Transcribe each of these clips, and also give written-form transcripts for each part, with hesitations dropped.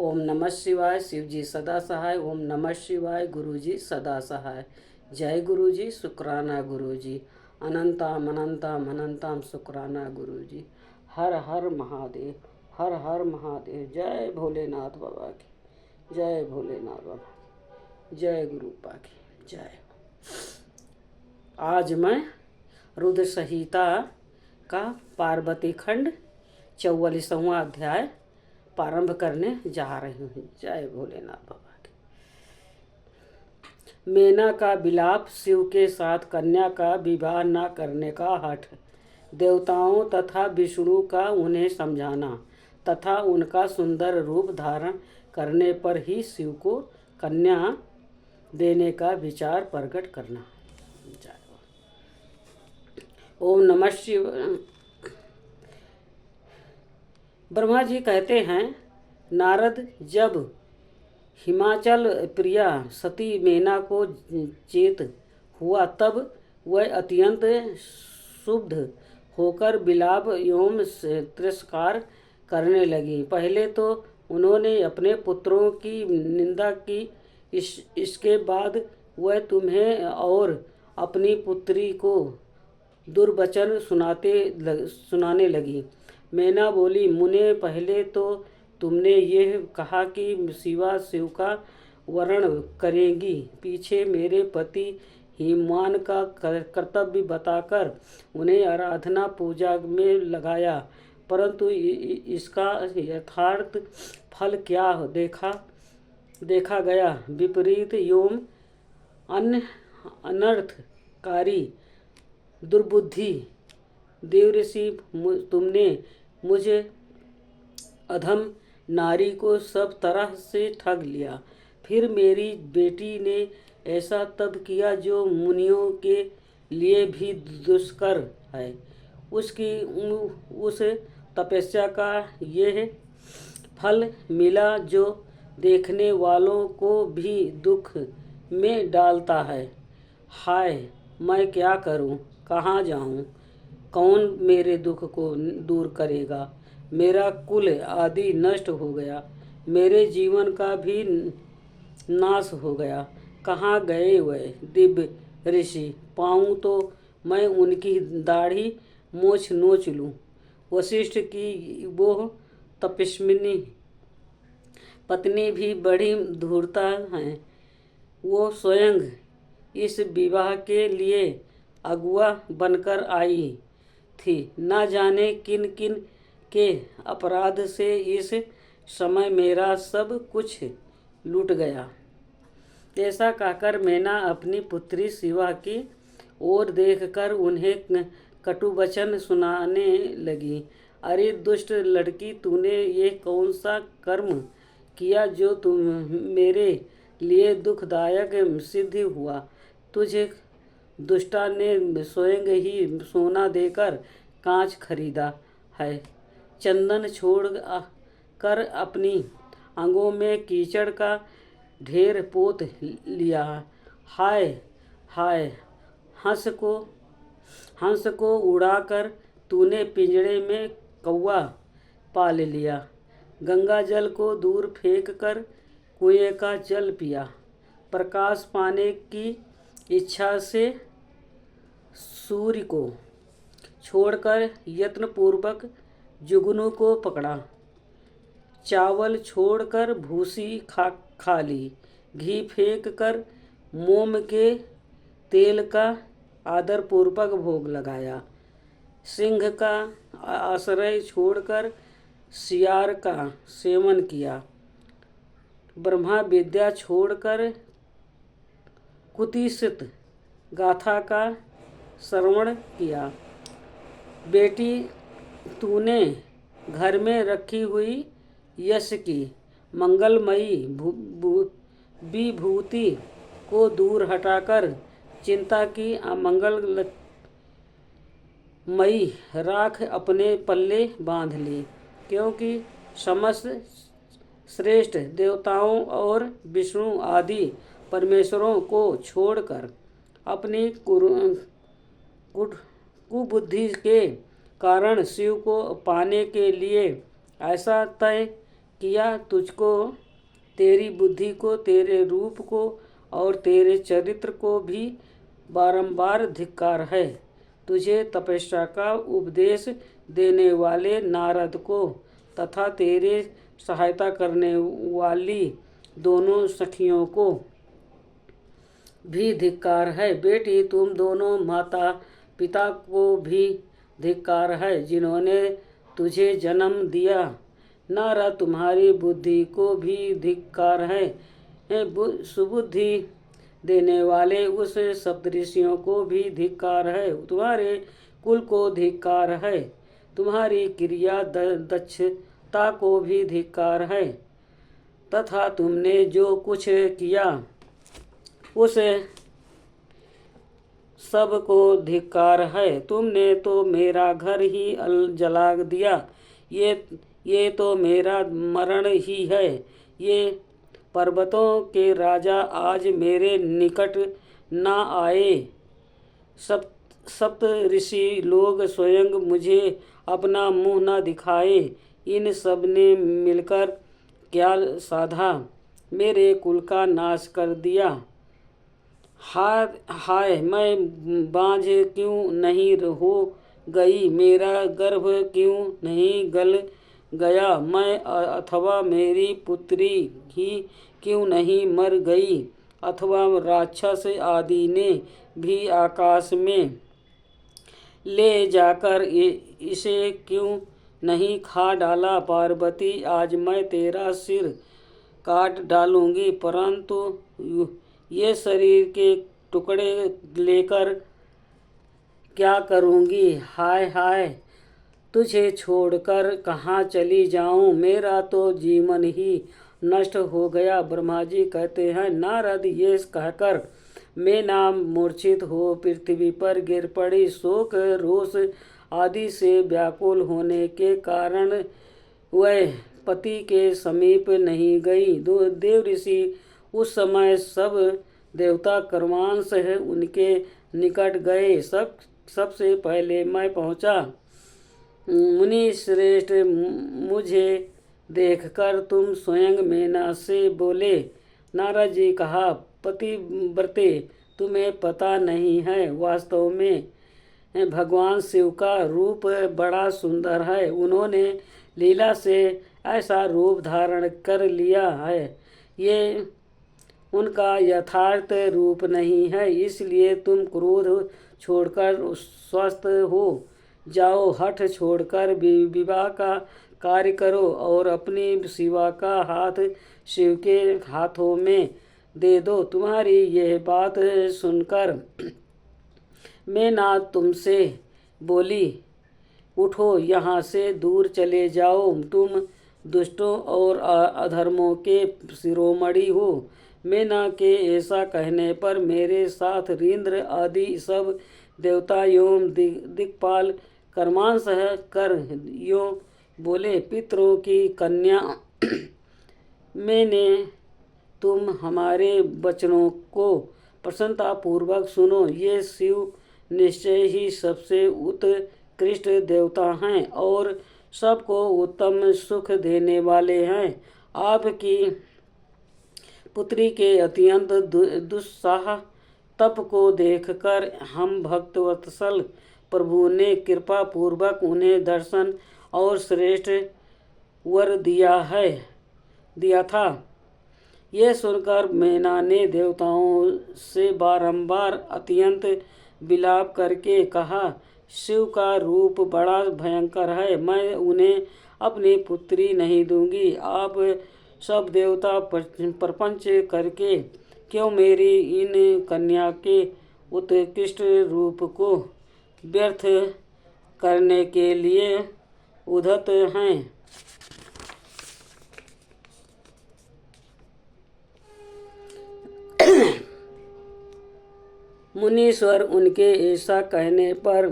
ओम नमः शिवाय। शिव जी सदा सहाय। ओम नमः शिवाय। गुरु जी सदा सहाय। जय गुरु जी। शुक्राना गुरु जी। अनंताम अनंताम अनंताम शुक्राना गुरु जी। हर हर महादेव। हर हर महादेव। जय भोलेनाथ बाबा की। जय भोलेनाथ बाबा। जय गुरु पा की जय। आज मैं रुद्र संहिता का पार्वती खंड 44वां अध्याय प्रारंभ करने जा रही हूँ। जय भोलेनाथ बाबा की। मैना का विलाप, शिव के साथ कन्या का विवाह न करने का हठ, देवताओं तथा विष्णु का उन्हें समझाना तथा उनका सुंदर रूप धारण करने पर ही शिव को कन्या देने का विचार प्रकट करना। ओम नमः शिव। ब्रह्मा जी कहते हैं, नारद जब हिमाचल प्रिया सती मैना को चेत हुआ तब वह अत्यंत क्षुब्ध होकर विलाप एवं तिरस्कार करने लगी। पहले तो उन्होंने अपने पुत्रों की निंदा की, इसके बाद वह तुम्हें और अपनी पुत्री को दुर्वचन सुनाने लगी। मैना बोली, मुने पहले तो तुमने ये कहा कि शिवा शिव का वर्ण करेंगी, पीछे मेरे पति हिमान का कर्तव्य बताकर उन्हें आराधना पूजा में लगाया, परंतु इसका यथार्थ फल क्या देखा गया? विपरीत एवं अनर्थकारी दुर्बुद्धि। देवऋषि, तुमने मुझे अधम नारी को सब तरह से ठग लिया। फिर मेरी बेटी ने ऐसा तप किया जो मुनियों के लिए भी दुष्कर है। उसकी उस तपस्या का यह फल मिला जो देखने वालों को भी दुख में डालता है। हाय, मैं क्या करूं? कहाँ जाऊं? कौन मेरे दुख को दूर करेगा? मेरा कुल आदि नष्ट हो गया, मेरे जीवन का भी नाश हो गया। कहाँ गए वह दिव्य ऋषि? पाऊँ तो मैं उनकी दाढ़ी मोछ नोच लूँ। वशिष्ठ की वो तपस्विनी पत्नी भी बड़ी धूर्ता हैं। वो स्वयं इस विवाह के लिए अगुआ बनकर आई थी। न जाने किन किन के अपराध से इस समय मेरा सब कुछ लूट गया। ऐसा कहकर मैना अपनी पुत्री शिवा की ओर देखकर उन्हें कटु वचन सुनाने लगी। अरे दुष्ट लड़की, तूने ये कौन सा कर्म किया जो तुम मेरे लिए दुखदायक सिद्ध हुआ? तुझे दुष्टा ने स्वयं ही सोना देकर कांच खरीदा है, चंदन छोड़ कर अपनी अंगों में कीचड़ का ढेर पोत लिया। हाय हाय, हंस को उड़ाकर तूने पिंजड़े में कौवा पाल लिया। गंगा जल को दूर फेंक कर कुएं का जल पिया। प्रकाश पाने की इच्छा से सूर्य को छोड़कर यत्नपूर्वक जुगनू को पकड़ा। चावल छोड़कर भूसी खा ली। घी फेंक कर मोम के तेल का आदरपूर्वक भोग लगाया। सिंह का आश्रय छोड़कर सियार का सेवन किया। ब्रह्मा विद्या छोड़कर कुत्सित गाथा का श्रवण किया। बेटी, तूने घर में रखी हुई यश की मंगलमयी विभूति को दूर हटाकर चिंता की अमंगलमयी राख अपने पल्ले बांध ली, क्योंकि समस्त श्रेष्ठ देवताओं और विष्णु आदि परमेश्वरों को छोड़कर अपनी कुबुद्धि के कारण शिव को पाने के लिए ऐसा तय किया, तुझको, तेरी बुद्धि को, तेरे रूप को और तेरे चरित्र को भी बारंबार धिक्कार है। तुझे तपस्या का उपदेश देने वाले नारद को तथा तेरे सहायता करने वाली दोनों सखियों को भी धिक्कार है। बेटी, तुम दोनों माता पिता को भी धिक्कार है जिन्होंने तुझे जन्म दिया। नारद, तुम्हारी बुद्धि को भी धिक्कार है। सुबुद्धि देने वाले उस सप्तऋषियों को भी धिक्कार है। तुम्हारे कुल को धिक्कार है। तुम्हारी क्रिया दक्षता को भी धिक्कार है तथा तुमने जो कुछ किया उस सब को धिक्कार है। तुमने तो मेरा घर ही जला दिया। ये तो मेरा मरण ही है। ये पर्वतों के राजा आज मेरे निकट ना आए। सप्त ऋषि लोग स्वयं मुझे अपना मुंह न दिखाए। इन सब ने मिलकर क्या साधा, मेरे कुल का नाश कर दिया। हाय, मैं बांझ क्यों नहीं हो गई, मेरा गर्भ क्यों नहीं गल गया, मैं अथवा मेरी पुत्री ही क्यों नहीं मर गई, अथवा राक्षस आदि ने भी आकाश में ले जाकर इसे क्यों नहीं खा डाला। पार्वती, आज मैं तेरा सिर काट डालूंगी, परंतु ये शरीर के टुकड़े लेकर क्या करूंगी। हाय हाय, तुझे छोड़कर कहाँ चली जाऊं, मेरा तो जीवन ही नष्ट हो गया। ब्रह्मा जी कहते हैं, नारद, ये कहकर मैना मूर्छित हो पृथ्वी पर गिर पड़ी। शोक रोष आदि से व्याकुल होने के कारण वह पति के समीप नहीं गई। देव ऋषि उस समय सब देवता कर्मांश है उनके निकट गए। सबसे पहले मैं पहुंचा। मुनि श्रेष्ठ, मुझे देखकर तुम स्वयं मैना से बोले। नारद जी कहा, पतिव्रते, तुम्हें पता नहीं है, वास्तव में भगवान शिव का रूप बड़ा सुंदर है। उन्होंने लीला से ऐसा रूप धारण कर लिया है। ये उनका यथार्थ रूप नहीं है, इसलिए तुम क्रोध छोड़कर स्वस्थ हो जाओ। हठ छोड़कर विवाह का कार्य करो और अपनी शिवा का हाथ शिव के हाथों में दे दो। तुम्हारी यह बात सुनकर मैना तुमसे बोली, उठो, यहाँ से दूर चले जाओ, तुम दुष्टों और अधर्मों के शिरोमणि हो। मैना के ऐसा कहने पर मेरे साथ इंद्र आदि सब देवता एवं दिक्पाल कर्मांश कर यो बोले, पितरों की कन्या, मैंने तुम हमारे वचनों को प्रसन्नतापूर्वक सुनो। ये शिव निश्चय ही सबसे उत्कृष्ट देवता हैं और सबको उत्तम सुख देने वाले हैं। आपकी पुत्री के अत्यंत दुस्साह तप को देखकर हम भक्तवत्सल प्रभु ने कृपा पूर्वक उन्हें दर्शन और श्रेष्ठ वर दिया था। ये सुनकर मैना ने देवताओं से बारंबार अत्यंत विलाप करके कहा, शिव का रूप बड़ा भयंकर है, मैं उन्हें अपनी पुत्री नहीं दूंगी। आप सब देवता प्रपंच करके क्यों मेरी इन कन्या के उत्कृष्ट रूप को व्यर्थ करने के लिए उद्धत हैं। मुनीश्वर, उनके ऐसा कहने पर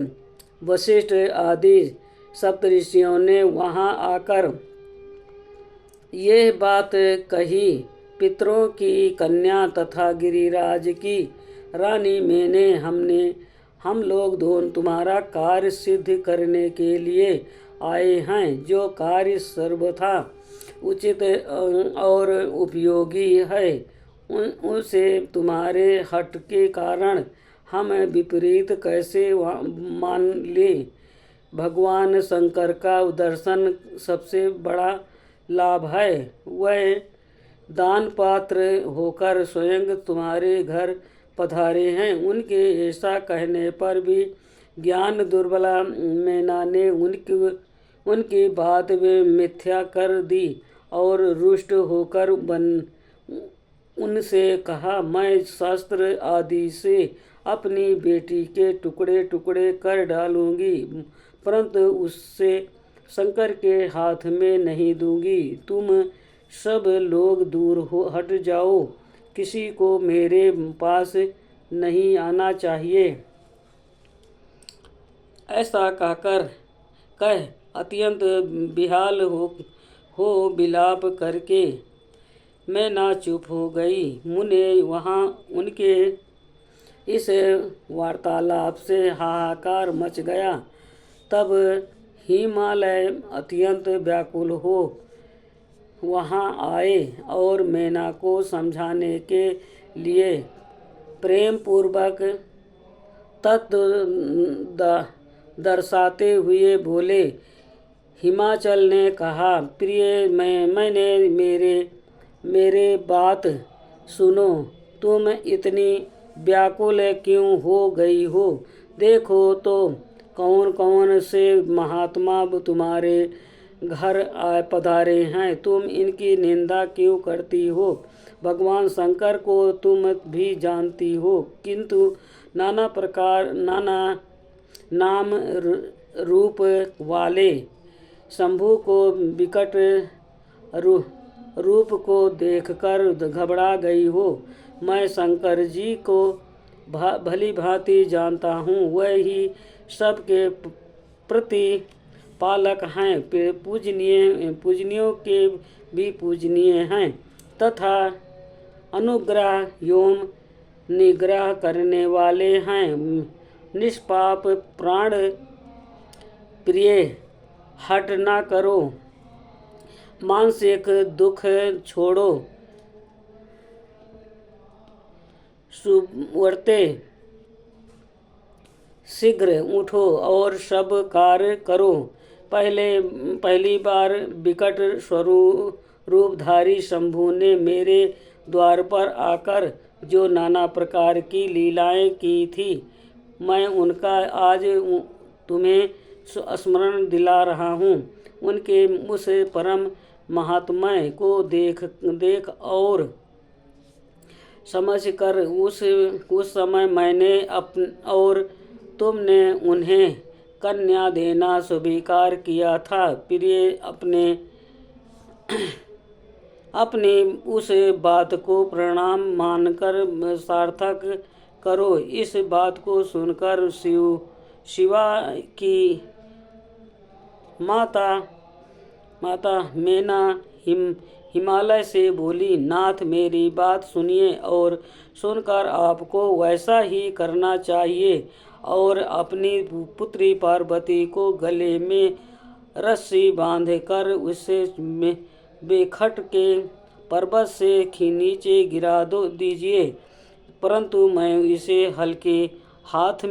वशिष्ठ आदि सप्तऋषियों ने वहां आकर यह बात कही, पितरों की कन्या तथा गिरिराज की रानी मैंने हम लोग दोनों तुम्हारा कार्य सिद्ध करने के लिए आए हैं। जो कार्य सर्वथा उचित और उपयोगी है, उसे तुम्हारे हठ के कारण हम विपरीत कैसे मान ले। भगवान शंकर का दर्शन सबसे बड़ा लाभ है। वह दान पात्र होकर स्वयं तुम्हारे घर पधारे हैं। उनके ऐसा कहने पर भी ज्ञान दुर्बला मैना ने उनकी बात वे मिथ्या कर दी और रुष्ट होकर उनसे कहा, मैं शास्त्र आदि से अपनी बेटी के टुकड़े टुकड़े कर डालूंगी, परंतु उससे शंकर के हाथ में नहीं दूंगी। तुम सब लोग दूर हट जाओ, किसी को मेरे पास नहीं आना चाहिए। ऐसा कह अत्यंत बिहाल हो विलाप करके मैना चुप हो गई। मुने वहाँ उनके इस वार्तालाप से हाहाकार मच गया। तब हिमालय अत्यंत व्याकुल हो वहाँ आए और मैना को समझाने के लिए प्रेम पूर्वक तत्व दर्शाते हुए बोले। हिमाचल ने कहा, प्रिय मैंने मेरे बात सुनो, तुम इतनी व्याकुल क्यों हो गई हो? देखो तो कौन कौन से महात्मा तुम्हारे घर पधारे हैं, तुम इनकी निंदा क्यों करती हो? भगवान शंकर को तुम भी जानती हो, किंतु नाना नाम रूप वाले शंभु को विकट रूप को देखकर घबरा गई हो। मैं शंकर जी को भली भांति जानता हूँ, वह ही सबके प्रति पालक हैं, पूजनीयों के भी पूजनीय हैं, तथा अनुग्रह एवं निग्रह करने वाले हैं। निष्पाप प्राण प्रिय, हट ना करो, मानसिक दुख छोड़ो, सुवर्ते शीघ्र उठो और सब कार्य करो। पहली बार विकट रूपधारी शंभु ने मेरे द्वार पर आकर जो नाना प्रकार की लीलाएं की थी, मैं उनका आज तुम्हें स्मरण दिला रहा हूँ। उनके उस परम महात्म्य को देख और समझ कर उस समय मैंने और तुमने उन्हें कन्या देना स्वीकार किया था। प्रिय, अपनी उस बात को प्रणाम मानकर सार्थक करो। इस बात को सुनकर शिवा की माता मैना हिमालय से बोली, नाथ मेरी बात सुनिए और सुनकर आपको वैसा ही करना चाहिए और अपनी पुत्री पार्वती को गले में रस्सी बांधकर उसे बेखट के पर्वत से नीचे गिरा दीजिए, परंतु मैं इसे हल्के हाथ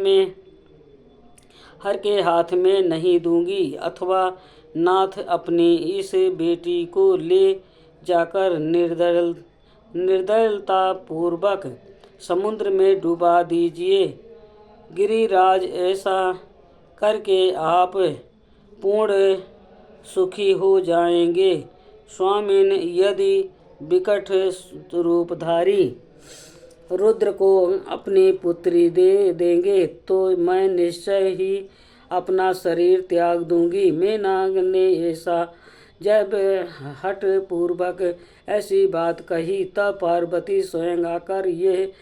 में नहीं दूंगी, अथवा नाथ अपनी इस बेटी को ले जाकर निर्दयता पूर्वक समुद्र में डुबा दीजिए। गिरिराज, ऐसा करके आप पूर्ण सुखी हो जाएंगे। स्वामिन, यदि विकट रूपधारी रुद्र को अपनी पुत्री दे देंगे तो मैं निश्चय ही अपना शरीर त्याग दूंगी। मैना ने ऐसा जब हठ पूर्वक ऐसी बात कही, तब पार्वती स्वयं आकर ये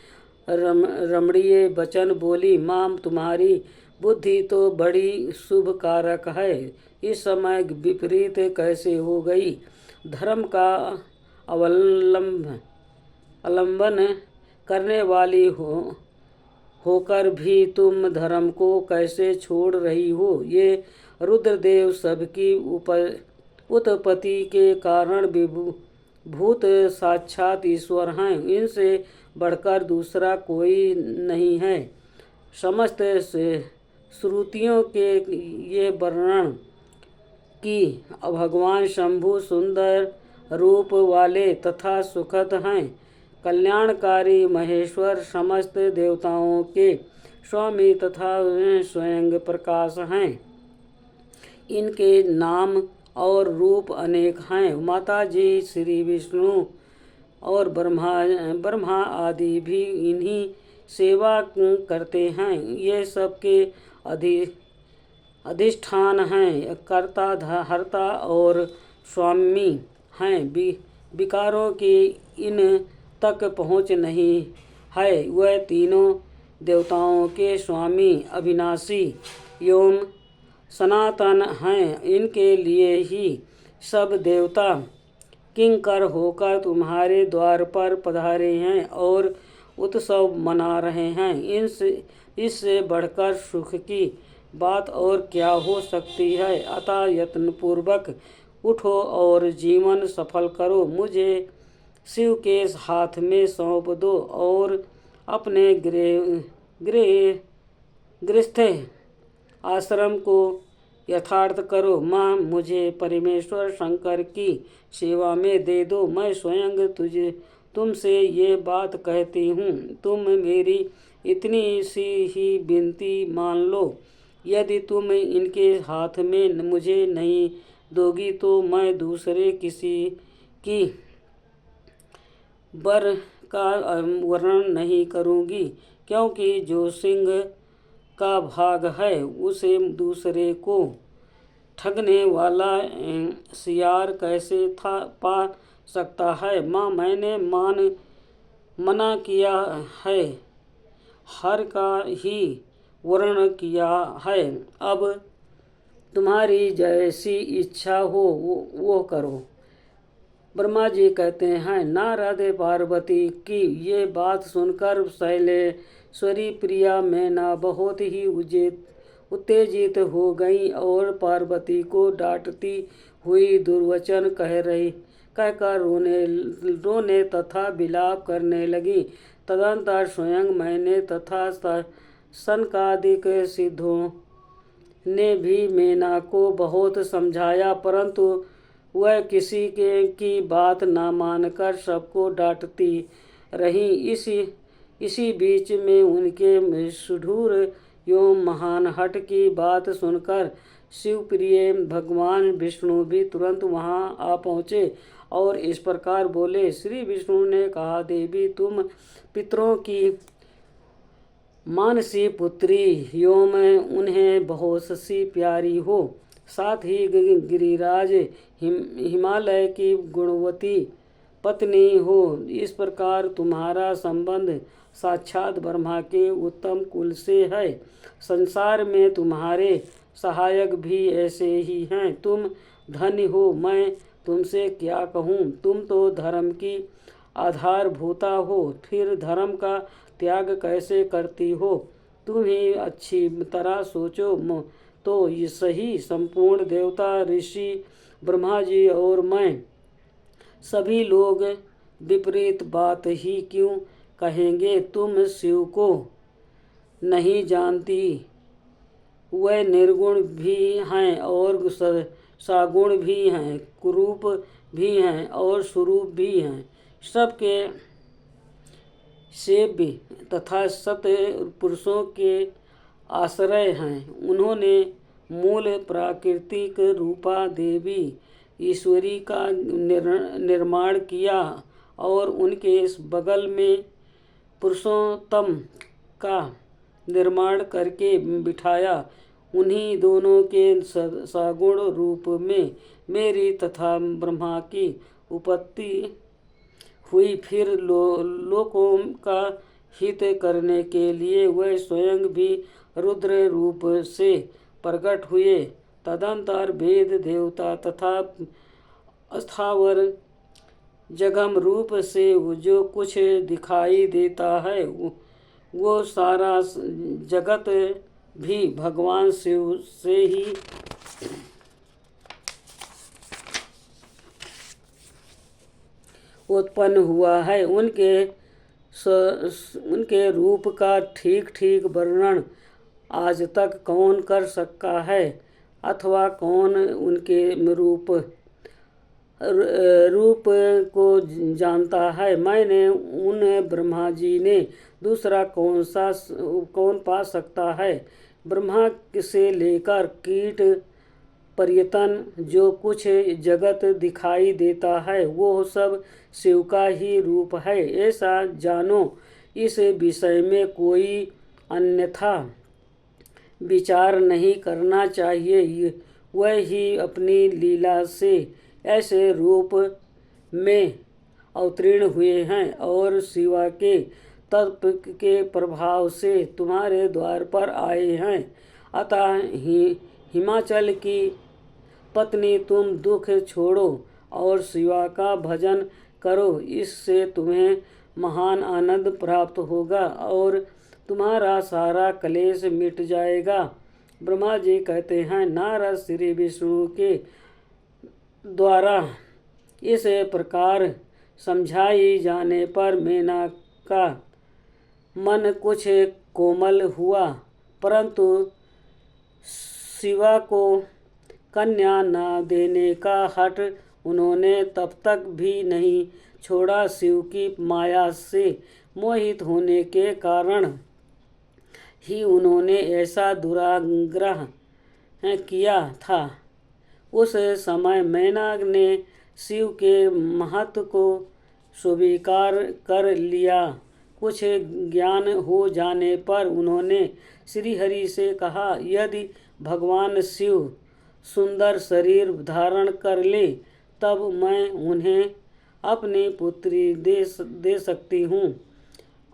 रमणीय वचन बोली। माँ, तुम्हारी बुद्धि तो बड़ी शुभ कारक है, इस समय विपरीत कैसे हो गई? धर्म का अवलंबन करने वाली होकर भी तुम धर्म को कैसे छोड़ रही हो? ये रुद्रदेव सबकी उत्पत्ति के कारण भूत साक्षात ईश्वर हैं। इनसे बढ़कर दूसरा कोई नहीं है। समस्त श्रुतियों के ये वर्णन कि भगवान शंभु सुंदर रूप वाले तथा सुखद हैं, कल्याणकारी महेश्वर समस्त देवताओं के स्वामी तथा स्वयं प्रकाश हैं। इनके नाम और रूप अनेक हैं। माता जी श्री विष्णु और ब्रह्मा आदि भी इन्हीं सेवा करते हैं। ये सबके अधिष्ठान हैं, कर्ता हर्ता और स्वामी हैं। विकारों की इन तक पहुँच नहीं है। वह तीनों देवताओं के स्वामी अविनाशी एवं सनातन हैं। इनके लिए ही सब देवता किंकर होकर तुम्हारे द्वार पर पधारे हैं और उत्सव मना रहे हैं। इससे बढ़कर सुख की बात और क्या हो सकती है। अतः यत्नपूर्वक उठो और जीवन सफल करो। मुझे शिव के हाथ में सौंप दो और अपने गृहस्थ आश्रम को यथार्थ करो। माँ, मुझे परमेश्वर शंकर की सेवा में दे दो। मैं स्वयं तुमसे ये बात कहती हूँ। तुम मेरी इतनी सी ही विनती मान लो। यदि तुम इनके हाथ में मुझे नहीं दोगी तो मैं दूसरे किसी की वर का वर्णन नहीं करूँगी, क्योंकि जो सिंह का भाग है उसे दूसरे को ठगने वाला सियार कैसे पा सकता है। माँ, मैंने मना किया है, हर का ही वर्णन किया है। अब तुम्हारी जैसी इच्छा हो वो करो। ब्रह्मा जी कहते हैं, नारद पार्वती की ये बात सुनकर शैलेश्वरी प्रिया मैना बहुत ही उत्तेजित हो गई और पार्वती को डांटती हुई दुर्वचन कहकर रोने तथा विलाप करने लगी। तदंतर स्वयं मैंने तथा सनकादिक सिद्धों ने भी मैना को बहुत समझाया, परंतु वह किसी की बात न मानकर सबको डांटती रही। इसी बीच में उनके सुदूर एवं महान हट की बात सुनकर शिवप्रिय भगवान विष्णु भी तुरंत वहां आ पहुँचे और इस प्रकार बोले। श्री विष्णु ने कहा, देवी, तुम पितरों की मानसी पुत्री एवं उन्हें बहुत सी प्यारी हो, साथ ही गिरिराज हिमालय की गुणवती पत्नी हो। इस प्रकार तुम्हारा संबंध साक्षात ब्रह्मा के उत्तम कुल से है। संसार में तुम्हारे सहायक भी ऐसे ही हैं। तुम धन्य हो, मैं तुमसे क्या कहूँ। तुम तो धर्म की आधारभूता हो, फिर धर्म का त्याग कैसे करती हो। तुम ही अच्छी तरह सोचो तो ये सही। संपूर्ण देवता, ऋषि, ब्रह्मा जी और मैं सभी लोग विपरीत बात ही क्यों कहेंगे। तुम शिव को नहीं जानती, वह निर्गुण भी हैं और सगुण भी हैं, कुरूप भी हैं और स्वरूप भी हैं। सबके सेव्य तथा सत्य पुरुषों के आश्रय हैं। उन्होंने मूल प्राकृतिक रूपा देवी ईश्वरी का निर्माण किया और उनके इस बगल में पुरुषोत्तम का निर्माण करके बिठाया। उन्हीं दोनों के सगुण रूप में मेरी तथा ब्रह्मा की उत्पत्ति हुई। फिर लोकों का हित करने के लिए वह स्वयं भी रुद्र रूप से प्रकट हुए। तदंतर वेद, देवता तथा स्थावर जगम रूप से जो कुछ दिखाई देता है वो सारा जगत भी भगवान शिव से ही उत्पन्न हुआ है। उनके रूप का ठीक ठीक वर्णन आज तक कौन कर सका है, अथवा कौन उनके रूप को जानता है। मैंने उन ब्रह्मा जी ने दूसरा कौन पा सकता है। ब्रह्मा से लेकर कीट पर्यतन जो कुछ जगत दिखाई देता है वो सब शिव का ही रूप है, ऐसा जानो। इस विषय में कोई अन्यथा विचार नहीं करना चाहिए। वह ही अपनी लीला से ऐसे रूप में अवतीर्ण हुए हैं और शिवा के तत्व के प्रभाव से तुम्हारे द्वार पर आए हैं। अतः हिमाचल की पत्नी, तुम दुख छोड़ो और शिवा का भजन करो। इससे तुम्हें महान आनंद प्राप्त होगा और तुम्हारा सारा क्लेश मिट जाएगा। ब्रह्मा जी कहते हैं, नारद श्री विष्णु के द्वारा इस प्रकार समझाई जाने पर मेनका का मन कुछ कोमल हुआ, परंतु शिवा को कन्या न देने का हठ उन्होंने तब तक भी नहीं छोड़ा। शिव की माया से मोहित होने के कारण ही उन्होंने ऐसा दुराग्रह किया था। उस समय मेनक ने शिव के महत्व को स्वीकार कर लिया। कुछ ज्ञान हो जाने पर उन्होंने श्रीहरि से कहा, यदि भगवान शिव सुंदर शरीर धारण कर ले तब मैं उन्हें अपनी पुत्री दे सकती हूँ,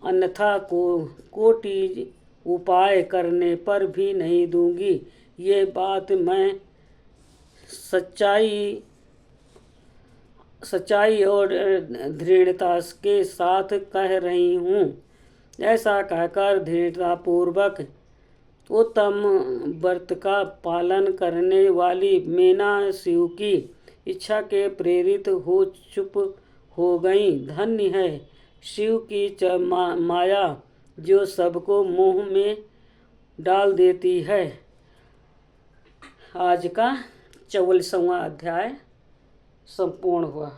अन्यथा कोटि उपाय करने पर भी नहीं दूंगी। ये बात मैं सच्चाई और दृढ़ता के साथ कह रही हूँ। ऐसा कहकर दृढ़तापूर्वक उत्तम व्रत का पालन करने वाली मेना शिव की इच्छा के प्रेरित हो चुप हो गई। धन्य है शिव की माया जो सबको मोह में डाल देती है। आज का 44वां अध्याय संपूर्ण हुआ।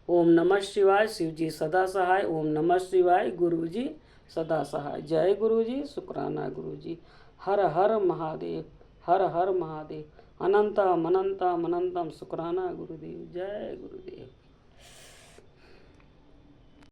ओम नमः शिवाय। शिव जी सदा सहाय। ओम नमः शिवाय। गुरु जी सदा सहाय। जय गुरु जी। शुक्राना गुरु जी। हर हर महादेव। हर हर महादेव। अनंतम अनंतम अनंतम शुक्राना गुरुदेव। जय गुरुदेव।